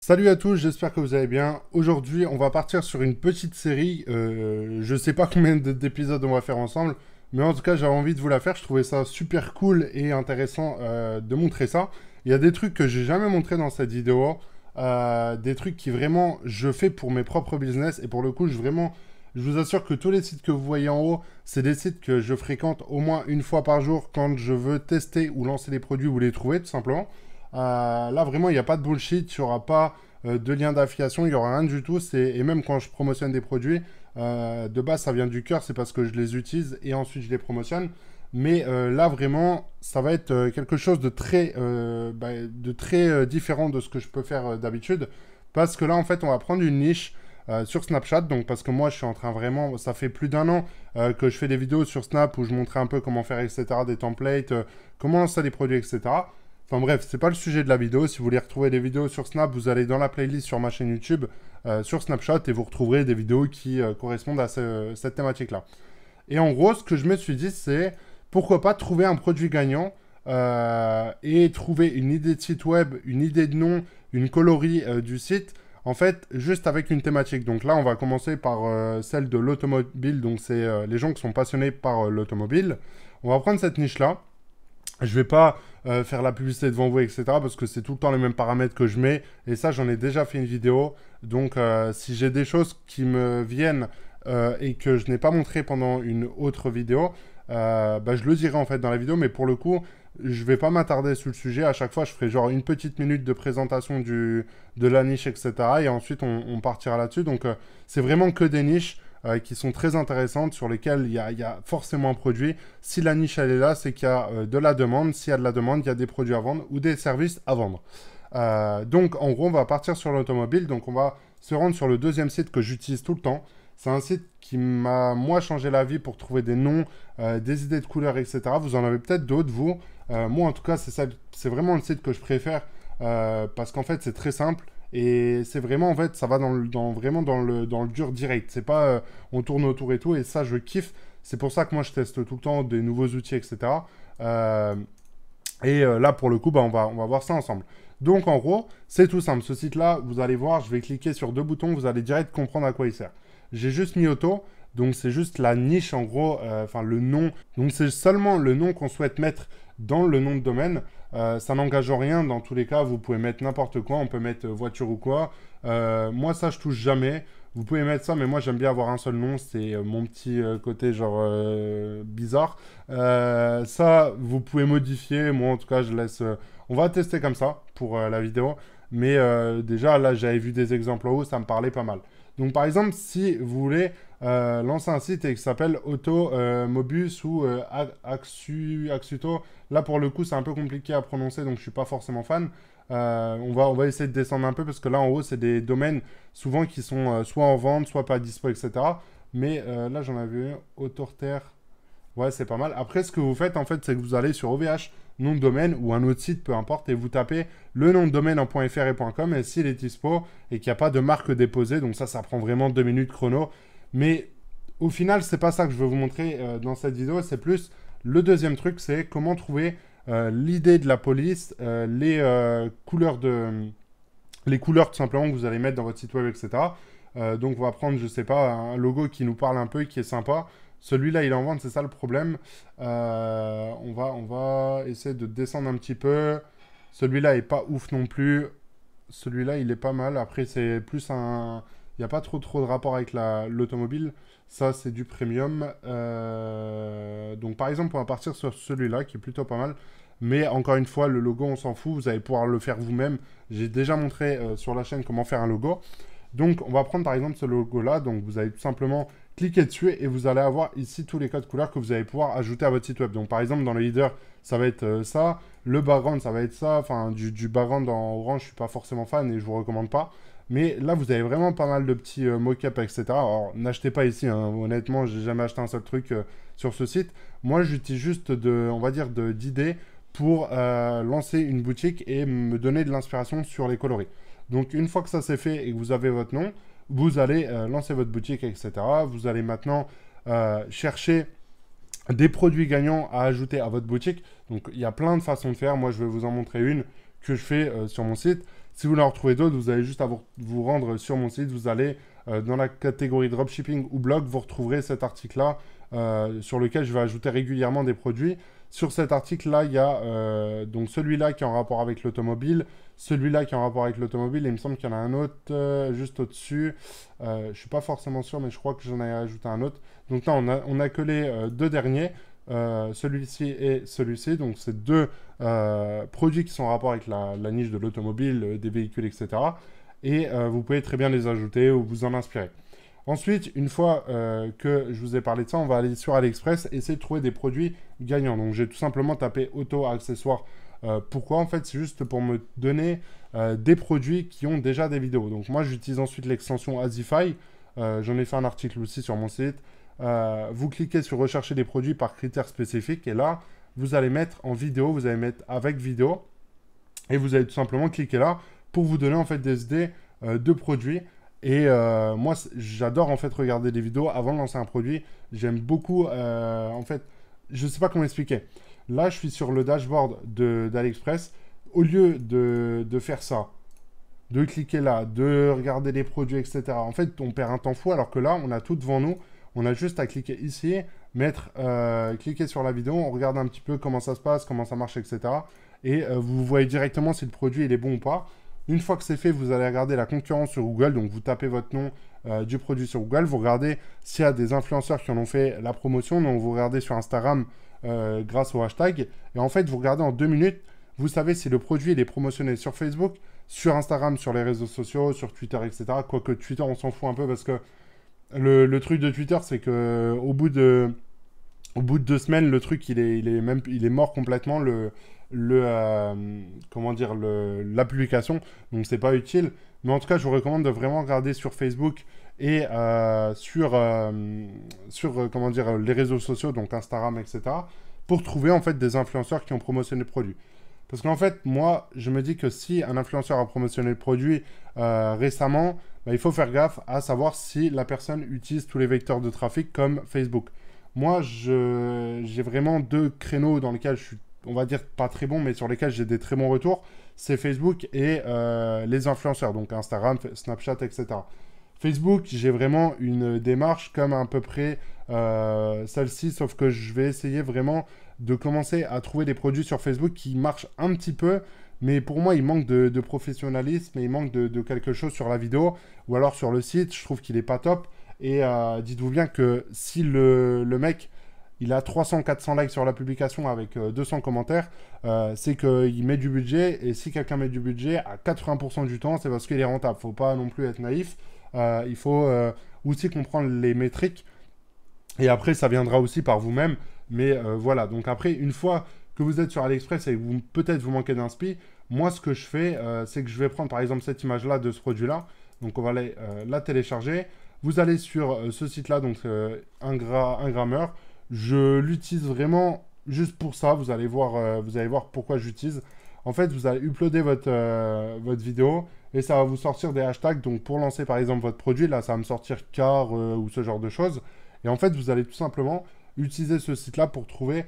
Salut à tous, j'espère que vous allez bien. Aujourd'hui, on va partir sur une petite série. Je sais pas combien d'épisodes on va faire ensemble, mais en tout cas, j'avais envie de vous la faire. Je trouvais ça super cool et intéressant de montrer ça. Il y a des trucs que j'ai jamais montré dans cette vidéo, des trucs qui vraiment je fais pour mes propres business et pour le coup, je vous assure que tous les sites que vous voyez en haut, c'est des sites que je fréquente au moins une fois par jour quand je veux tester ou lancer des produits ou les trouver tout simplement. Là, vraiment, il n'y a pas de bullshit, il n'y aura pas de lien d'affiliation, il n'y aura rien du tout. Et même quand je promotionne des produits, de base, ça vient du cœur, c'est parce que je les utilise et ensuite je les promotionne. Mais là, vraiment, ça va être quelque chose de très différent de ce que je peux faire d'habitude. Parce que là, en fait, on va prendre une niche sur Snapchat. Donc, parce que moi, je suis en train vraiment, ça fait plus d'un an que je fais des vidéos sur Snap où je montrais un peu comment faire, etc., des templates, comment lancer des produits, etc. Enfin bref, c'est pas le sujet de la vidéo. Si vous voulez retrouver des vidéos sur Snap, vous allez dans la playlist sur ma chaîne YouTube sur Snapchat et vous retrouverez des vidéos qui correspondent à cette thématique-là. Et en gros, ce que je me suis dit, c'est pourquoi pas trouver un produit gagnant et trouver une idée de site web, une idée de nom, une colorie du site, en fait, juste avec une thématique. Donc là, on va commencer par celle de l'automobile. Donc c'est les gens qui sont passionnés par l'automobile. On va prendre cette niche-là. Je vais pas faire la publicité devant vous, etc. parce que c'est tout le temps les mêmes paramètres que je mets. Et ça, j'en ai déjà fait une vidéo. Donc, si j'ai des choses qui me viennent et que je n'ai pas montré pendant une autre vidéo, je le dirai en fait dans la vidéo. Mais pour le coup, je vais pas m'attarder sur le sujet. À chaque fois, je ferai genre une petite minute de présentation de la niche, etc. Et ensuite, on partira là-dessus. Donc, c'est vraiment que des niches qui sont très intéressantes, sur lesquelles il y a forcément un produit. Si la niche elle est là, c'est qu'il y a de la demande. S'il y a de la demande, il y a des produits à vendre ou des services à vendre. Donc en gros, on va partir sur l'automobile. Donc on va se rendre sur le deuxième site que j'utilise tout le temps. C'est un site qui m'a, moi, changé la vie pour trouver des noms, des idées de couleurs, etc. Vous en avez peut-être d'autres, vous. Moi, en tout cas, c'est vraiment le site que je préfère parce qu'en fait, c'est très simple. Et c'est vraiment, en fait, ça va vraiment dans le dur direct. C'est pas on tourne autour et tout. Et ça, je kiffe. C'est pour ça que moi, je teste tout le temps des nouveaux outils, etc. Euh, Là, pour le coup, on va voir ça ensemble. Donc, en gros, c'est tout simple. Ce site-là, vous allez voir, je vais cliquer sur deux boutons. Vous allez direct comprendre à quoi il sert. J'ai juste mis auto. Donc, c'est juste la niche, en gros, enfin, le nom. Donc, c'est seulement le nom qu'on souhaite mettre dans le nom de domaine. Ça n'engage en rien. Dans tous les cas, vous pouvez mettre n'importe quoi. On peut mettre voiture ou quoi. Moi, ça, je touche jamais. Vous pouvez mettre ça, mais moi, j'aime bien avoir un seul nom. C'est mon petit côté, genre, bizarre. Ça, vous pouvez modifier. Moi, en tout cas, je laisse... on va tester comme ça pour la vidéo. Mais déjà, là, j'avais vu des exemples en haut. Ça me parlait pas mal. Donc, par exemple, si vous voulez lancer un site et qui s'appelle Auto Mobus ou Axuto. Là, pour le coup, c'est un peu compliqué à prononcer, donc je suis pas forcément fan. On va essayer de descendre un peu parce que là, en haut, c'est des domaines souvent qui sont soit en vente, soit pas dispo, etc. Mais là, j'en avais un, Autorter. Ouais, c'est pas mal. Après, ce que vous faites, en fait, c'est que vous allez sur OVH, nom de domaine ou un autre site, peu importe, et vous tapez le nom de domaine en .fr et .com, et s'il est dispo et qu'il n'y a pas de marque déposée, donc ça prend vraiment 2 minutes chrono. Mais au final, c'est pas ça que je veux vous montrer dans cette vidéo, c'est plus le deuxième truc, c'est comment trouver l'idée de la police, les couleurs tout simplement que vous allez mettre dans votre site web, etc. Donc on va prendre, je sais pas, un logo qui nous parle un peu, qui est sympa. Celui-là, il est en vente, c'est ça le problème. On va essayer de descendre un petit peu. Celui-là est pas ouf non plus. Celui-là, il est pas mal. Après, c'est plus un... Il n'y a pas trop de rapport avec l'automobile. Ça, c'est du premium. Donc, par exemple, on va partir sur celui-là, qui est plutôt pas mal. Mais encore une fois, le logo, on s'en fout. Vous allez pouvoir le faire vous-même. J'ai déjà montré sur la chaîne comment faire un logo. Donc, on va prendre par exemple ce logo-là. Donc, vous allez tout simplement cliquer dessus et vous allez avoir ici tous les codes couleurs que vous allez pouvoir ajouter à votre site web. Donc, par exemple, dans le header, ça va être ça. Le background, ça va être ça. Enfin, du background en orange, je suis pas forcément fan et je vous recommande pas. Mais là, vous avez vraiment pas mal de petits mock-up, etc. Alors, n'achetez pas ici. Hein. Honnêtement, j'ai jamais acheté un seul truc sur ce site. Moi, j'utilise juste on va dire, d'idées pour lancer une boutique et me donner de l'inspiration sur les coloris. Donc, une fois que ça c'est fait et que vous avez votre nom, vous allez lancer votre boutique, etc. Vous allez maintenant chercher des produits gagnants à ajouter à votre boutique. Donc, il y a plein de façons de faire. Moi, je vais vous en montrer une que je fais sur mon site. Si vous voulez en retrouver d'autres, vous allez juste à vous rendre sur mon site, vous allez dans la catégorie dropshipping ou blog, vous retrouverez cet article-là sur lequel je vais ajouter régulièrement des produits. Sur cet article-là, il y a donc celui-là qui est en rapport avec l'automobile, celui-là qui est en rapport avec l'automobile, et il me semble qu'il y en a un autre juste au-dessus. Je ne suis pas forcément sûr, mais je crois que j'en ai ajouté un autre. Donc là, on a que les deux derniers, celui-ci et celui-ci. Donc c'est deux produits qui sont en rapport avec la niche de l'automobile, des véhicules, etc. Et vous pouvez très bien les ajouter ou vous en inspirer. Ensuite, une fois que je vous ai parlé de ça, on va aller sur AliExpress et essayer de trouver des produits gagnants. Donc, j'ai tout simplement tapé auto accessoires. Pourquoi? En fait, c'est juste pour me donner des produits qui ont déjà des vidéos. Donc, moi, j'utilise ensuite l'extension Azify. J'en ai fait un article aussi sur mon site. Vous cliquez sur rechercher des produits par critères spécifiques et là, vous allez mettre en vidéo, vous allez mettre avec vidéo et vous allez tout simplement cliquer là pour vous donner en fait des idées de produits. Et moi, j'adore en fait regarder des vidéos avant de lancer un produit. J'aime beaucoup, en fait, je ne sais pas comment expliquer. Là, je suis sur le dashboard d'AliExpress. Au lieu de faire ça, de cliquer là, de regarder les produits, etc. En fait, on perd un temps fou alors que là, on a tout devant nous. On a juste à cliquer ici, cliquer sur la vidéo, on regarde un petit peu comment ça se passe, comment ça marche, etc. Et vous voyez directement si le produit il est bon ou pas. Une fois que c'est fait, vous allez regarder la concurrence sur Google. Donc, vous tapez votre nom du produit sur Google. Vous regardez s'il y a des influenceurs qui en ont fait la promotion. Donc, vous regardez sur Instagram grâce au hashtag. Et en fait, vous regardez en 2 minutes. Vous savez si le produit il est promotionné sur Facebook, sur Instagram, sur les réseaux sociaux, sur Twitter, etc. Quoique Twitter, on s'en fout un peu parce que le truc de Twitter, c'est que au bout de 2 semaines, le truc, il est mort complètement. Comment dire, la publication, donc c'est pas utile, mais en tout cas je vous recommande de vraiment regarder sur Facebook et comment dire, les réseaux sociaux, donc Instagram, etc., pour trouver en fait des influenceurs qui ont promotionné le produit. Parce qu'en fait, moi, je me dis que si un influenceur a promotionné le produit récemment, bah, il faut faire gaffe à savoir si la personne utilise tous les vecteurs de trafic comme Facebook. Moi, j'ai vraiment 2 créneaux dans lesquels je suis, on va dire, pas très bon, mais sur lesquels j'ai des très bons retours. C'est Facebook et les influenceurs, donc Instagram, Snapchat, etc. Facebook, j'ai vraiment une démarche comme à peu près celle-ci, sauf que je vais essayer vraiment de commencer à trouver des produits sur Facebook qui marchent un petit peu, mais pour moi, il manque de professionnalisme et il manque de quelque chose sur la vidéo ou alors sur le site. Je trouve qu'il n'est pas top. Et dites-vous bien que si le mec, il a 300-400 likes sur la publication avec 200 commentaires, c'est qu'il met du budget. Et si quelqu'un met du budget, à 80% du temps, c'est parce qu'il est rentable. Il ne faut pas non plus être naïf. Il faut aussi comprendre les métriques. Et après, ça viendra aussi par vous-même. Mais voilà, donc après, une fois que vous êtes sur AliExpress et que peut-être vous manquez d'inspi, moi, ce que je fais, c'est que je vais prendre par exemple cette image-là de ce produit-là. Donc, on va aller la télécharger. Vous allez sur ce site-là, donc Ingrammeur. Je l'utilise vraiment juste pour ça. Vous allez voir pourquoi j'utilise. En fait, vous allez uploader votre vidéo et ça va vous sortir des hashtags. Donc, pour lancer par exemple votre produit, là, ça va me sortir car ou ce genre de choses. Et en fait, vous allez tout simplement utiliser ce site-là pour trouver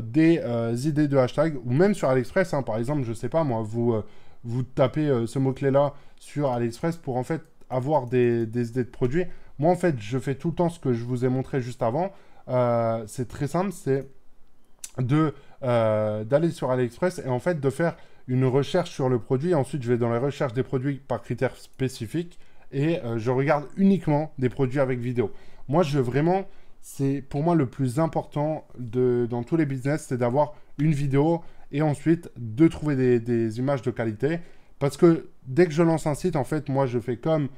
des idées de hashtags ou même sur AliExpress. Hein, par exemple, je ne sais pas, moi, vous tapez ce mot-clé-là sur AliExpress pour en fait avoir des idées de produits. Moi, en fait, je fais tout le temps ce que je vous ai montré juste avant. C'est très simple, c'est d'aller sur AliExpress et en fait de faire une recherche sur le produit. Ensuite, je vais dans les recherches des produits par critères spécifiques et je regarde uniquement des produits avec vidéo. Moi, c'est pour moi le plus important dans tous les business, c'est d'avoir une vidéo et ensuite de trouver des images de qualité. Parce que dès que je lance un site, en fait, moi, je fais comme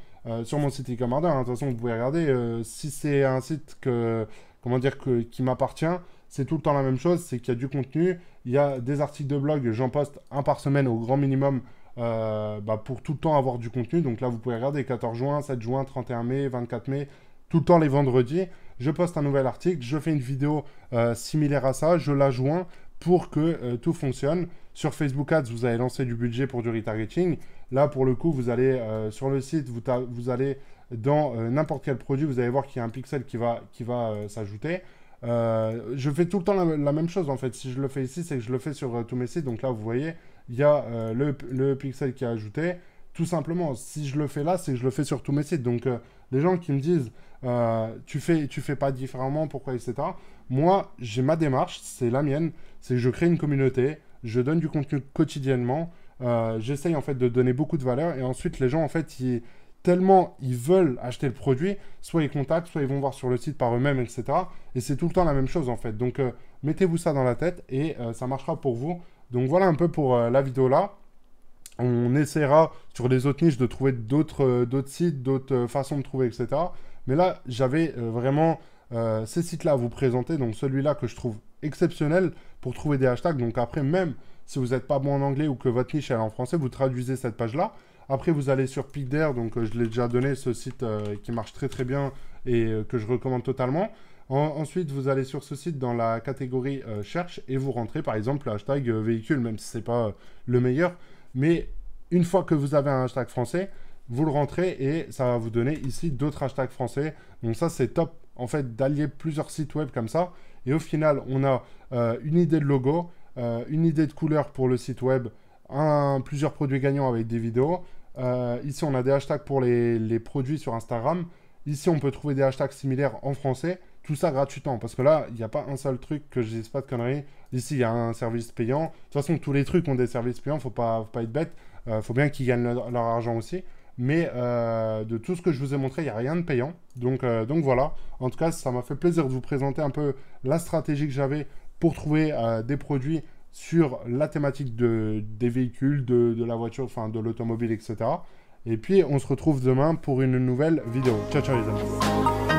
sur mon site e-commerce. Hein, de toute façon, vous pouvez regarder. Si c'est un site qui m'appartient, c'est tout le temps la même chose. C'est qu'il y a du contenu. Il y a des articles de blog. J'en poste un par semaine au grand minimum pour tout le temps avoir du contenu. Donc là, vous pouvez regarder 14 juin, 7 juin, 31 mai, 24 mai. Tout le temps les vendredis. Je poste un nouvel article. Je fais une vidéo similaire à ça. Je la joins pour que tout fonctionne. Sur Facebook Ads, vous allez lancer du budget pour du retargeting. Là, pour le coup, vous allez sur le site, vous allez dans n'importe quel produit, vous allez voir qu'il y a un pixel qui va s'ajouter. Je fais tout le temps la même chose, en fait. Si je le fais ici, c'est que je le fais sur tous mes sites. Donc là, vous voyez, il y a le pixel qui est ajouté. tout simplement, si je le fais là, c'est que je le fais sur tous mes sites. Donc, les gens qui me disent, tu fais pas différemment, pourquoi, etc. Moi, j'ai ma démarche, c'est la mienne, c'est que je crée une communauté, je donne du contenu quotidiennement, j'essaye en fait de donner beaucoup de valeur, et ensuite, les gens, en fait, tellement ils veulent acheter le produit, soit ils contactent, soit ils vont voir sur le site par eux-mêmes, etc. Et c'est tout le temps la même chose, en fait. Donc, mettez-vous ça dans la tête, et ça marchera pour vous. Donc, voilà un peu pour la vidéo là. On essaiera sur les autres niches de trouver d'autres sites, d'autres façons de trouver, etc. Mais là, j'avais vraiment ces sites-là à vous présenter. Donc celui-là que je trouve exceptionnel pour trouver des hashtags. Donc après, même si vous n'êtes pas bon en anglais ou que votre niche est en français, vous traduisez cette page-là. Après, vous allez sur PicDare. Donc je l'ai déjà donné, ce site qui marche très très bien et que je recommande totalement. Ensuite, vous allez sur ce site dans la catégorie cherche et vous rentrez par exemple le hashtag véhicule, même si ce n'est pas le meilleur. Mais une fois que vous avez un hashtag français, vous le rentrez et ça va vous donner ici d'autres hashtags français. Donc ça, c'est top, en fait, d'allier plusieurs sites web comme ça. Et au final, on a une idée de logo, une idée de couleur pour le site web, plusieurs produits gagnants avec des vidéos. Ici, on a des hashtags pour les produits sur Instagram. Ici, on peut trouver des hashtags similaires en français. Tout ça gratuitement, parce que là, il n'y a pas un seul truc que je dise pas de conneries. Ici, il y a un service payant. De toute façon, tous les trucs ont des services payants, faut pas être bête. Faut bien qu'ils gagnent leur argent aussi. Mais de tout ce que je vous ai montré, il n'y a rien de payant. Donc voilà. En tout cas, ça m'a fait plaisir de vous présenter un peu la stratégie que j'avais pour trouver des produits sur la thématique des véhicules, de la voiture, enfin de l'automobile, etc. Et puis, on se retrouve demain pour une nouvelle vidéo. Ciao, ciao les amis.